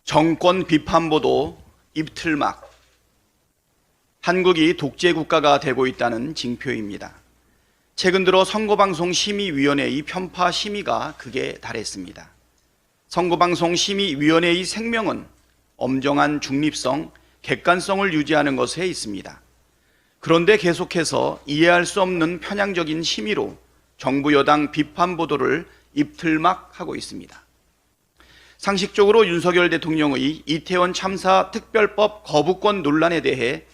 정권 비판보도 입틀막. 한국이 독재 국가가 되고 있다는 징표입니다. 최근 들어 선거방송심의위원회의 편파 심의가 극에 달했습니다. 선거방송심의위원회의 생명은 엄정한 중립성, 객관성을 유지하는 것에 있습니다. 그런데 계속해서 이해할 수 없는 편향적인 심의로 정부 여당 비판 보도를 입틀막하고 있습니다. 상식적으로 윤석열 대통령의 이태원 참사 특별법 거부권 논란에 대해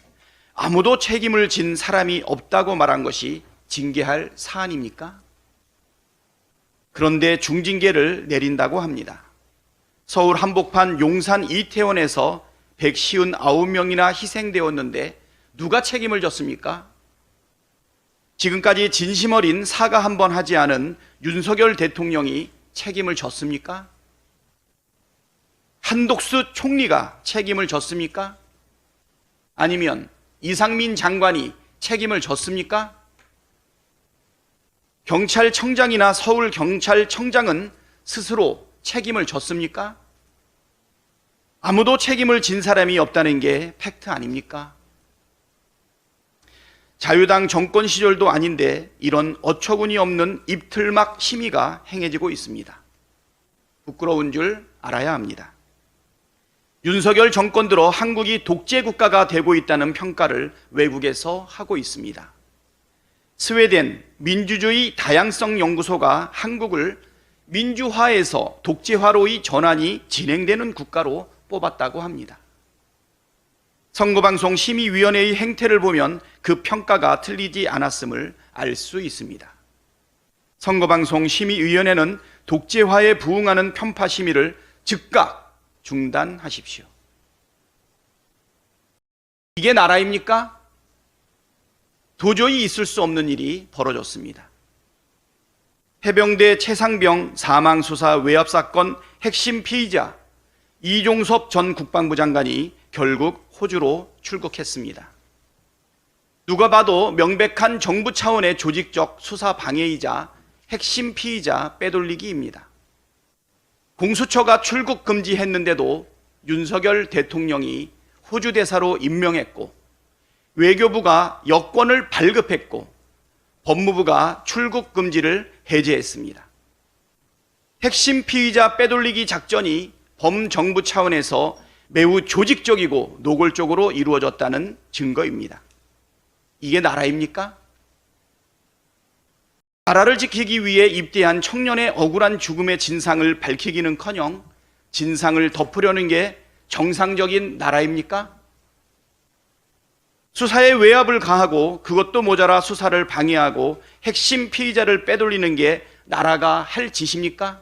아무도 책임을 진 사람이 없다고 말한 것이 징계할 사안입니까? 그런데 중징계를 내린다고 합니다. 서울 한복판 용산 이태원에서 159명이나 희생되었는데 누가 책임을 졌습니까? 지금까지 진심 어린 사과 한 번 하지 않은 윤석열 대통령이 책임을 졌습니까? 한독수 총리가 책임을 졌습니까? 아니면 이상민 장관이 책임을 졌습니까? 경찰청장이나 서울경찰청장은 스스로 책임을 졌습니까? 아무도 책임을 진 사람이 없다는 게 팩트 아닙니까? 자유당 정권 시절도 아닌데 이런 어처구니 없는 입틀막 심의가 행해지고 있습니다. 부끄러운 줄 알아야 합니다. 윤석열 정권 들어 한국이 독재 국가가 되고 있다는 평가를 외국에서 하고 있습니다. 스웨덴 민주주의 다양성 연구소가 한국을 민주화에서 독재화로의 전환이 진행되는 국가로 뽑았다고 합니다. 선거방송 심의위원회의 행태를 보면 그 평가가 틀리지 않았음을 알 수 있습니다. 선거방송 심의위원회는 독재화에 부응하는 편파 심의를 즉각 중단하십시오. 이게 나라입니까? 도저히 있을 수 없는 일이 벌어졌습니다. 해병대 최상병 사망수사 외압사건 핵심 피의자 이종섭 전 국방부 장관이 결국 호주로 출국했습니다. 누가 봐도 명백한 정부 차원의 조직적 수사 방해이자 핵심 피의자 빼돌리기입니다. 공수처가 출국 금지했는데도 윤석열 대통령이 호주 대사로 임명했고, 외교부가 여권을 발급했고, 법무부가 출국 금지를 해제했습니다. 핵심 피의자 빼돌리기 작전이 범정부 차원에서 매우 조직적이고 노골적으로 이루어졌다는 증거입니다. 이게 나라입니까? 나라를 지키기 위해 입대한 청년의 억울한 죽음의 진상을 밝히기는커녕 진상을 덮으려는 게 정상적인 나라입니까? 수사에 외압을 가하고 그것도 모자라 수사를 방해하고 핵심 피의자를 빼돌리는 게 나라가 할 짓입니까?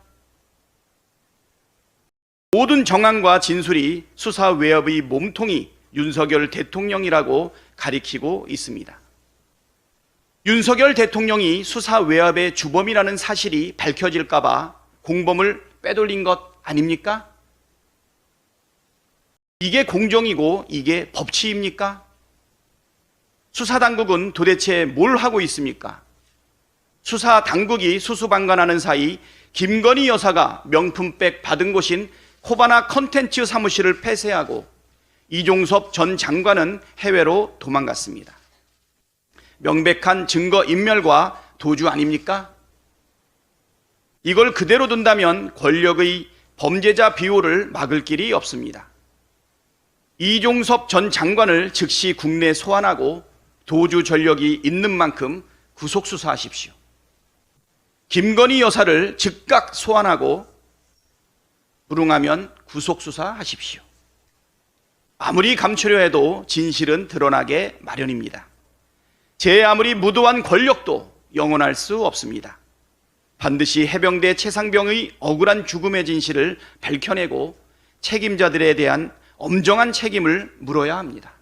모든 정황과 진술이 수사 외압의 몸통이 윤석열 대통령이라고 가리키고 있습니다. 윤석열 대통령이 수사 외압의 주범이라는 사실이 밝혀질까 봐 공범을 빼돌린 것 아닙니까? 이게 공정이고 이게 법치입니까? 수사당국은 도대체 뭘 하고 있습니까? 수사당국이 수수방관하는 사이 김건희 여사가 명품백 받은 곳인 코바나 컨텐츠 사무실을 폐쇄하고 이종섭 전 장관은 해외로 도망갔습니다. 명백한 증거인멸과 도주 아닙니까? 이걸 그대로 둔다면 권력의 범죄자 비호를 막을 길이 없습니다. 이종섭 전 장관을 즉시 국내 소환하고 도주 전력이 있는 만큼 구속수사하십시오. 김건희 여사를 즉각 소환하고 불응하면 구속수사하십시오. 아무리 감추려 해도 진실은 드러나게 마련입니다. 제 아무리 무도한 권력도 영원할 수 없습니다. 반드시 해병대 최상병의 억울한 죽음의 진실을 밝혀내고 책임자들에 대한 엄정한 책임을 물어야 합니다.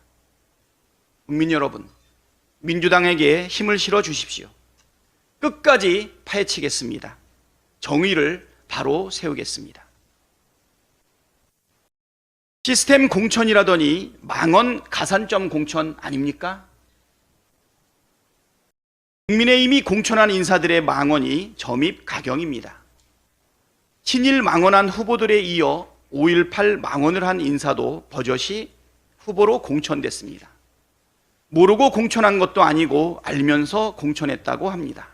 국민 여러분, 민주당에게 힘을 실어 주십시오. 끝까지 파헤치겠습니다. 정의를 바로 세우겠습니다. 시스템 공천이라더니 망언 가산점 공천 아닙니까? 국민의힘이 공천한 인사들의 망언이 점입 가경입니다. 친일 망언한 후보들에 이어 5.18 망언을 한 인사도 버젓이 후보로 공천됐습니다. 모르고 공천한 것도 아니고 알면서 공천했다고 합니다.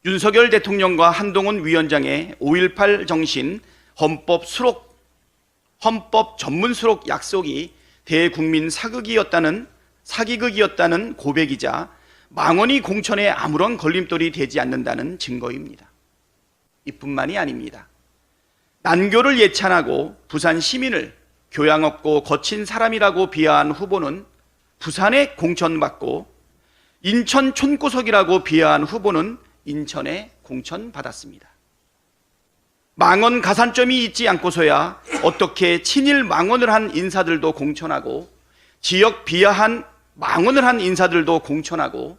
윤석열 대통령과 한동훈 위원장의 5.18 정신 헌법 전문 수록 약속이 대국민 사기극이었다는 고백이자 망언이 공천에 아무런 걸림돌이 되지 않는다는 증거입니다. 이뿐만이 아닙니다. 난교를 예찬하고 부산 시민을 교양 없고 거친 사람이라고 비하한 후보는 부산에 공천받고 인천 촌구석이라고 비하한 후보는 인천에 공천받았습니다. 망언 가산점이 있지 않고서야 어떻게 친일 망언을 한 인사들도 공천하고 지역 비하한 망언을 한 인사들도 공천하고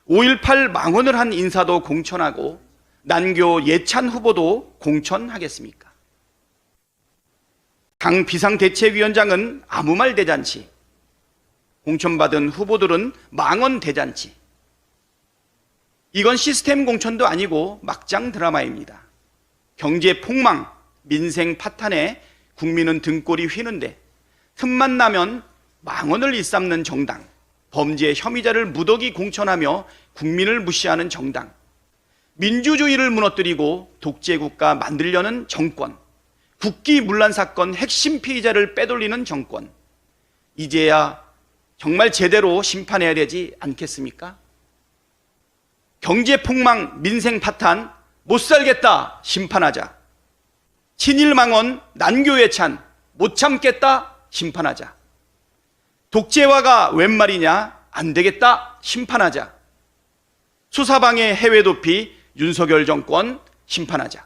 5.18 망언을 한 인사도 공천하고 난교 예찬 후보도 공천하겠습니까? 당 비상대책위원장은 아무 말 대잔치, 공천받은 후보들은 망언 대잔치. 이건 시스템 공천도 아니고 막장 드라마입니다. 경제 폭망, 민생 파탄에 국민은 등골이 휘는데 틈만 나면 망언을 일삼는 정당, 범죄 혐의자를 무더기 공천하며 국민을 무시하는 정당, 민주주의를 무너뜨리고 독재국가 만들려는 정권, 국기문란 사건 핵심 피의자를 빼돌리는 정권, 이제야 정말 제대로 심판해야 되지 않겠습니까? 경제 폭망, 민생 파탄, 못 살겠다, 심판하자. 친일 망언, 난교 예찬, 못 참겠다, 심판하자. 독재화가 웬 말이냐, 안 되겠다, 심판하자. 수사방해 해외 도피, 윤석열 정권 심판하자.